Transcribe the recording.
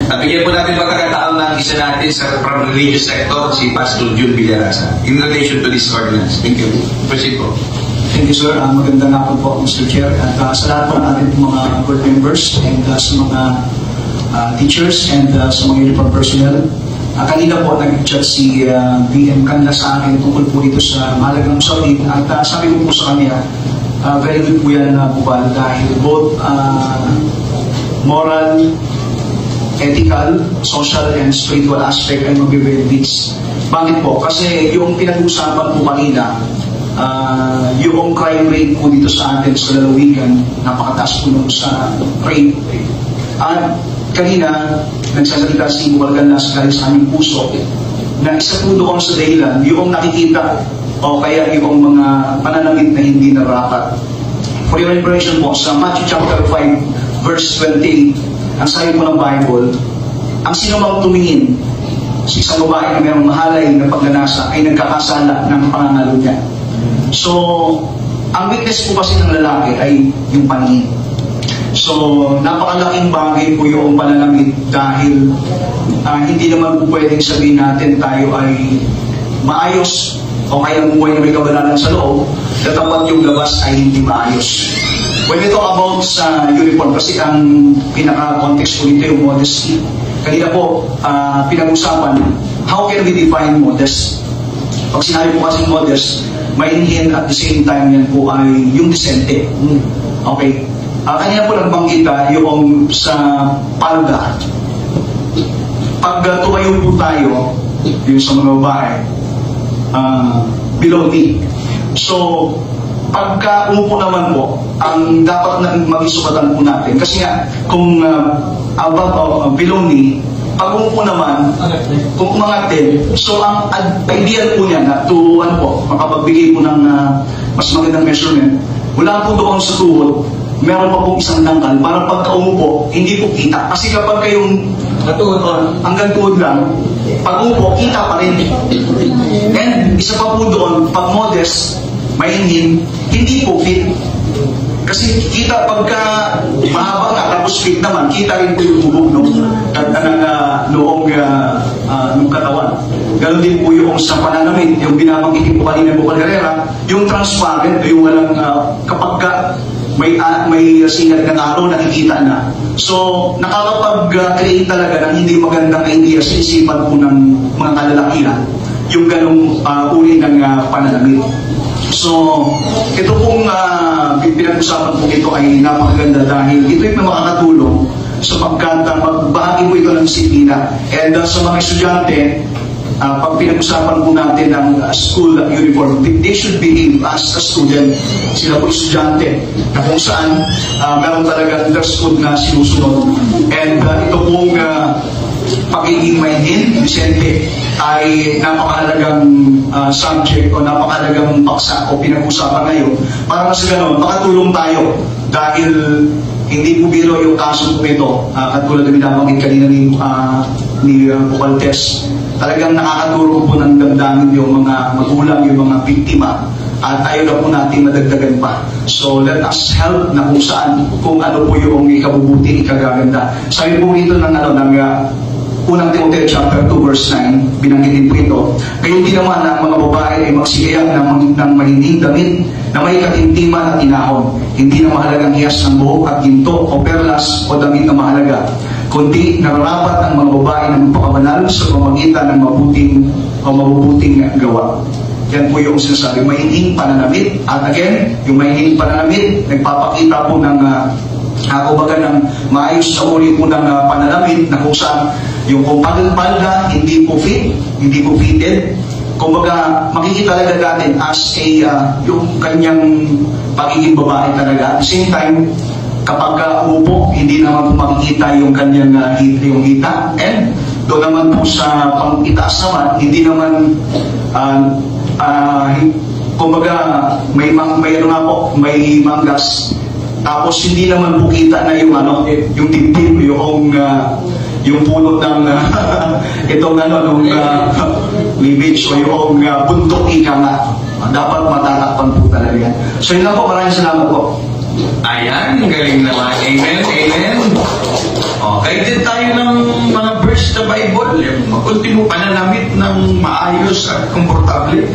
At bigyan po natin pagkakataon ng isa natin sa from religious sector, si Pastor June Villarasa, in relation to this ordinance. Thank you. Proceed po. Thank you, sir. Magandang hapon po, Mr. Chair. At sa lahat po natin mga board members and sa mga teachers and sa mga uniform personnel. Kanina po nag-chat si BM Kanda sa akin tungkol po dito sa mahalagang usapin. At sabi ko po sa kanya, very good po yan Bubal, dahil both moral, ethical, social, and spiritual aspect ay mag-benefits. Bakit po? Kasi yung pinag-usapan po kanina, yung crime rate po dito sa atin sa lalawigan, napakataas po nung sa rate. At kanina, nagsasalita si Bubal Ganlas galing sa aming puso na isa po doon sa dahilan, yung nakikita o kaya yung mga pananamit na hindi narapat. For your information po, sa Matthew chapter 5, verse 28, ang sabi po ng Bible, ang sinumang tumingin sa isang babae na mayroong mahalay na pagnanasa ay nagkakasala ng pangangalo niya. So, ang weakness po kasi ng lalaki ay yung paningin. So, napakalaking bagay po yung pananamit dahil hindi naman po pwedeng sabihin natin tayo ay maayos o kaya buhay na may kabanalan sa loob, tatapat yung labas ay hindi maayos. When we talk about sa uniform, kasi ang pinaka-context po nito yung modesty. Kanina po, pinag-usapan, how can we define modest? Pag sinabi po kasi modest, mainhin at the same time yan po ay yung decente. Okay. Kanina po nagbanggita yung sa palda. Pag tumayo po tayo, yung sa mga babae, below knee. So, pagka umupo naman po, ang dapat na mag-isukatan po natin. Kasi nga, kung above o below knee, pag umupo naman, kung umangat din, so ang ideal po niya na to, makapagbigay po ng mas magandang measurement, wala po doon sa tuhod, meron pa pong isang tangkal, para pagka umupo, hindi po kita. Kasi kapag kayong hanggang tuhod lang, pag umupo, kita pa rin. And isa pa po doon, pag modest, mainhin, hindi po fit. Kasi kita pagka mahaba nga, tapos fit naman, kita rin po yung bubog noong katawan. Ganon din po yung sa pananamit, yung binabanggitin po kanina po Calderera, yung transparent, yung walang kapagka may sinag ng araw, nakikita na. So, nakakapag-create talaga ng hindi magandang idea sa isipan po ng mga kalalakihan, yung ganong uri ng pananamit. So, ito pong pinag-usapan po ito ay napakaganda dahil ito yung makakatulong sapagkat magbahagi po ito ng disiplina. And sa mga estudyante, pag pinag-usapan po natin ng school uniform, they should behave as a student. Sila po estudyante na kung saan meron talagang dress code na sinusunod. And ito pong pagiging mainhin, Vicente, ay napakahalagang subject o napakahalagang paksa o pinag-usapan ngayon. Para mas gano'n, makatulong tayo dahil hindi po biro yung kaso po ito. Katulad na binabanggit kanina ni Bukaltes, talagang nakakatulong po ng damdamin yung mga magulang, yung mga biktima, at ayaw na po natin madagdagan pa. So let us help na kung saan, kung ano po yung ikabubuti, ikagaganda. Sabi po ito ng unang Timoteo chapter 2 verse 9, binanggitin po ito. Gayon din naman ang mga babae ay magsigayang ng mahinding damit na may katintiman at inahon, hindi na mahalagang hiyas ng buhok at ginto o perlas o damit na mahalaga, kundi nararapat ang mga babae na magpakabanal sa pamagitan ng mabubuting gawa. Yan po yung sinasabi, mahinding pananamit. At again, yung mahinding pananamit, nagpapakita po ng kumbaga ng maayos sa uri po ng pananamit na kung saan yung kung palda, hindi po fit, hindi po fitted. Kumbaga, makikita talaga natin as a yung kanyang pagiging babae talaga. At the same time, kapag umupo, hindi naman po makikita yung kanyang yung hita. And doon naman po sa pang-itaas naman, hindi naman kumbaga may manggas. Tapos hindi naman po kita na yung yung dibdib, yung pulot ng itong cleavage o yung buntok ika nga. Dapat matatakpan po talaga yan. So yun lang po, maraming salamat po. Ayan, galing naman. Amen, amen. Okay, din tayo ng mga Bible, yung ultimo pananamit ng maayos at komportable.